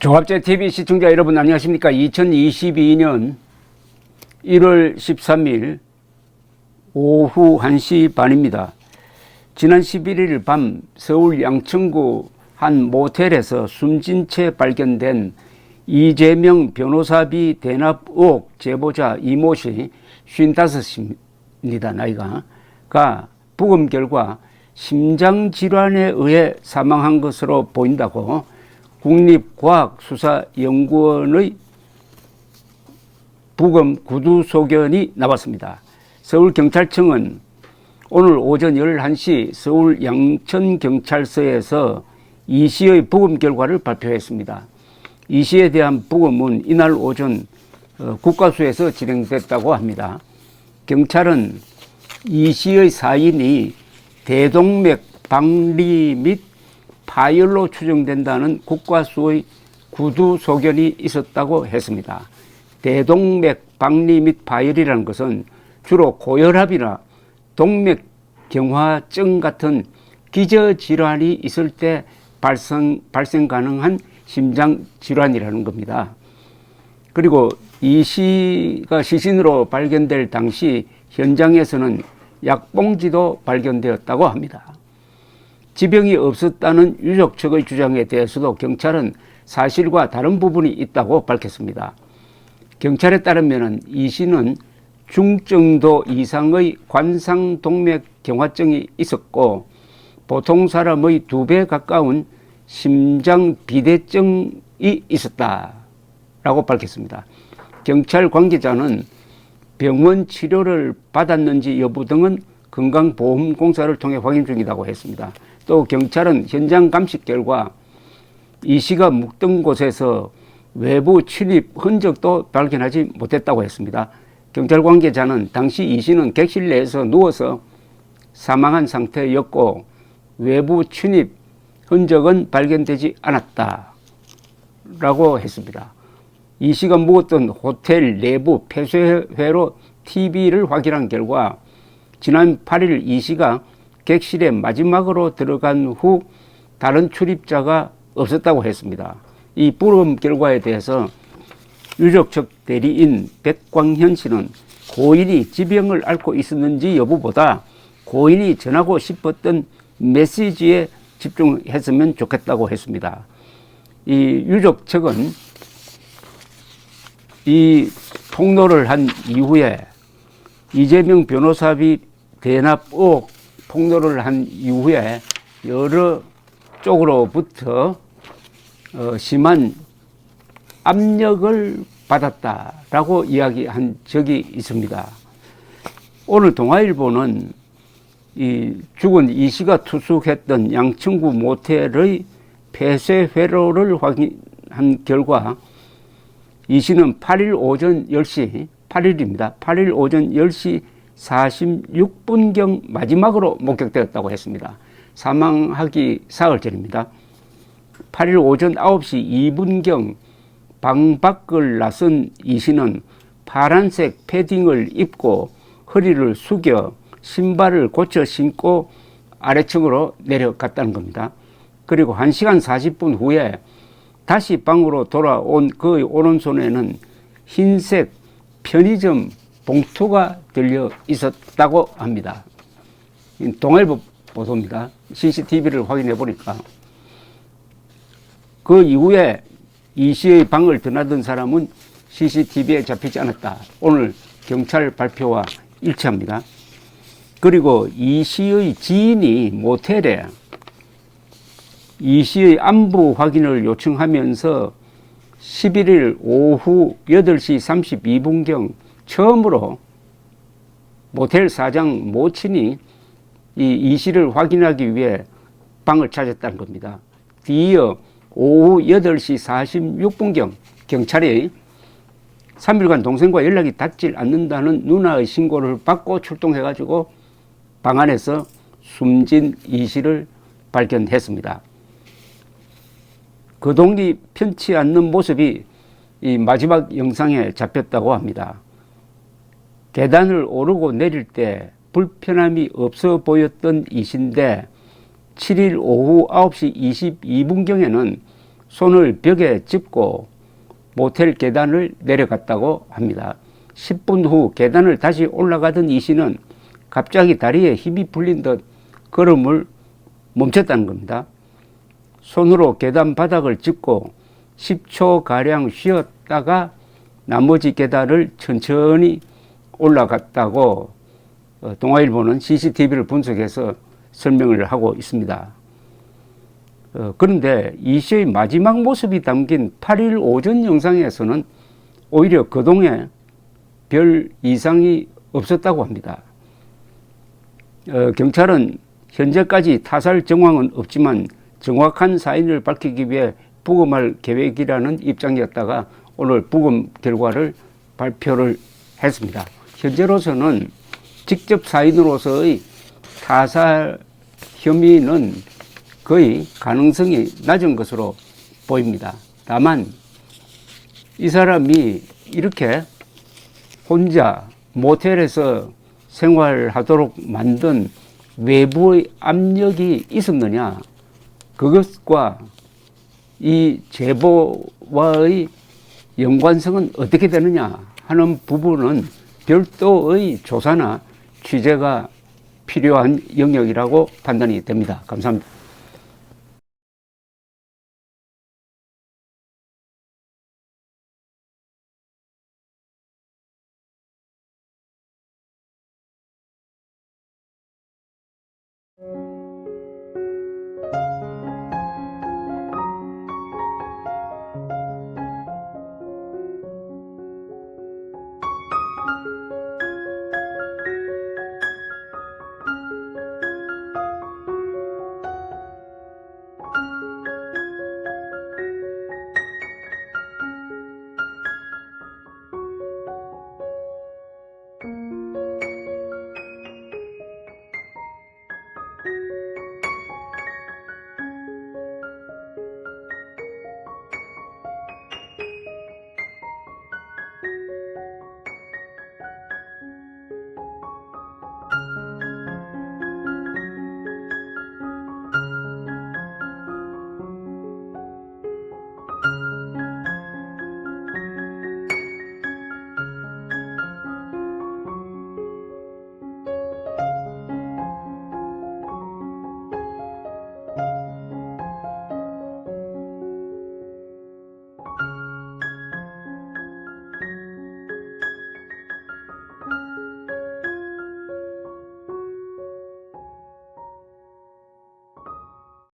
종합제TV 시청자 여러분 안녕하십니까. 2022년 1월 13일 오후 1시 반입니다. 지난 11일 밤 서울 양천구 한 모텔에서 숨진 채 발견된 이재명 변호사비 대납 의혹 제보자 이모씨 55입니다. 나이가 부검 결과 심장질환에 의해 사망한 것으로 보인다고 국립과학수사연구원의 부검 구두소견이 나왔습니다. 서울경찰청은 오늘 오전 11시 서울 양천경찰서에서 이 씨의 부검 결과를 발표했습니다. 이 씨에 대한 부검은 이날 오전 국과수에서 진행됐다고 합니다. 경찰은 이 씨의 사인이 대동맥 박리 및 파열로 추정된다는 국과수의 구두소견이 있었다고 했습니다. 대동맥 박리 및 파열이라는 것은 주로 고혈압이나 동맥경화증 같은 기저질환이 있을 때 발생 가능한 심장질환이라는 겁니다. 그리고 이 씨가 시신으로 발견될 당시 현장에서는 약봉지도 발견되었다고 합니다. 지병이 없었다는 유족 측의 주장에 대해서도 경찰은 사실과 다른 부분이 있다고 밝혔습니다. 경찰에 따르면 이 씨는 중정도 이상의 관상동맥경화증이 있었고 보통 사람의 2배 가까운 심장비대증이 있었다라고 밝혔습니다. 경찰 관계자는 병원 치료를 받았는지 여부 등은 건강보험공사를 통해 확인 중이라고 했습니다. 또 경찰은 현장 감식 결과 이 씨가 묵던 곳에서 외부 출입 흔적도 발견하지 못했다고 했습니다. 경찰 관계자는 당시 이 씨는 객실 내에서 누워서 사망한 상태였고 외부 출입 흔적은 발견되지 않았다라고 했습니다. 이 씨가 묵었던 호텔 내부 폐쇄회로 TV를 확인한 결과 지난 8일 이 씨가 객실에 마지막으로 들어간 후 다른 출입자가 없었다고 했습니다. 이 부검 결과에 대해서 유족 측 대리인 백광현 씨는 고인이 지병을 앓고 있었는지 여부보다 고인이 전하고 싶었던 메시지에 집중했으면 좋겠다고 했습니다. 이 유족 측은 이 폭로를 한 이후에 이재명 변호사비 대납 의혹 폭로를 한 이후에 여러 쪽으로부터 심한 압력을 받았다라고 이야기한 적이 있습니다. 오늘 동아일보는 이 죽은 이 씨가 투숙했던 양천구 모텔의 폐쇄 회로를 확인한 결과 이 씨는 8일 오전 10시 8일입니다. 8일 오전 10시 46분경 마지막으로 목격되었다고 했습니다. 사망하기 사흘 전입니다. 8일 오전 9시 2분경 방 밖을 나선 이 씨는 파란색 패딩을 입고 허리를 숙여 신발을 고쳐 신고 아래층으로 내려갔다는 겁니다. 그리고 1시간 40분 후에 다시 방으로 돌아온 그의 오른손에는 흰색 편의점 봉투가 들려 있었다고 합니다. 동아일보 보도입니다. CCTV를 확인해 보니까 그 이후에 이 씨의 방을 드나든 사람은 CCTV에 잡히지 않았다. 오늘 경찰 발표와 일치합니다. 그리고 이 씨의 지인이 모텔에 이 씨의 안부 확인을 요청하면서 11일 오후 8시 32분경 처음으로 모텔 사장 모친이 이 씨를 확인하기 위해 방을 찾았다는 겁니다. 뒤이어 오후 8시 46분경 경찰이 3일간 동생과 연락이 닿지 않는다는 누나의 신고를 받고 출동해가지고 방 안에서 숨진 이 씨를 발견했습니다. 거동이 편치 않는 모습이 이 마지막 영상에 잡혔다고 합니다. 계단을 오르고 내릴 때 불편함이 없어 보였던 이 씨인데 7일 오후 9시 22분경에는 손을 벽에 짚고 모텔 계단을 내려갔다고 합니다. 10분 후 계단을 다시 올라가던 이 씨는 갑자기 다리에 힘이 풀린 듯 걸음을 멈췄다는 겁니다. 손으로 계단 바닥을 짚고 10초가량 쉬었다가 나머지 계단을 천천히 올라갔다고 동아일보는 CCTV를 분석해서 설명을 하고 있습니다. 그런데 이 씨의 마지막 모습이 담긴 8일 오전 영상에서는 오히려 거동에 별 이상이 없었다고 합니다. 경찰은 현재까지 타살 정황은 없지만 정확한 사인을 밝히기 위해 부검할 계획이라는 입장이었다가 오늘 부검 결과를 발표를 했습니다. 현재로서는 직접 사인으로서의 타살 혐의는 거의 가능성이 낮은 것으로 보입니다. 다만 이 사람이 이렇게 혼자 모텔에서 생활하도록 만든 외부의 압력이 있었느냐, 그것과 이 제보와의 연관성은 어떻게 되느냐 하는 부분은 별도의 조사나 취재가 필요한 영역이라고 판단이 됩니다. 감사합니다.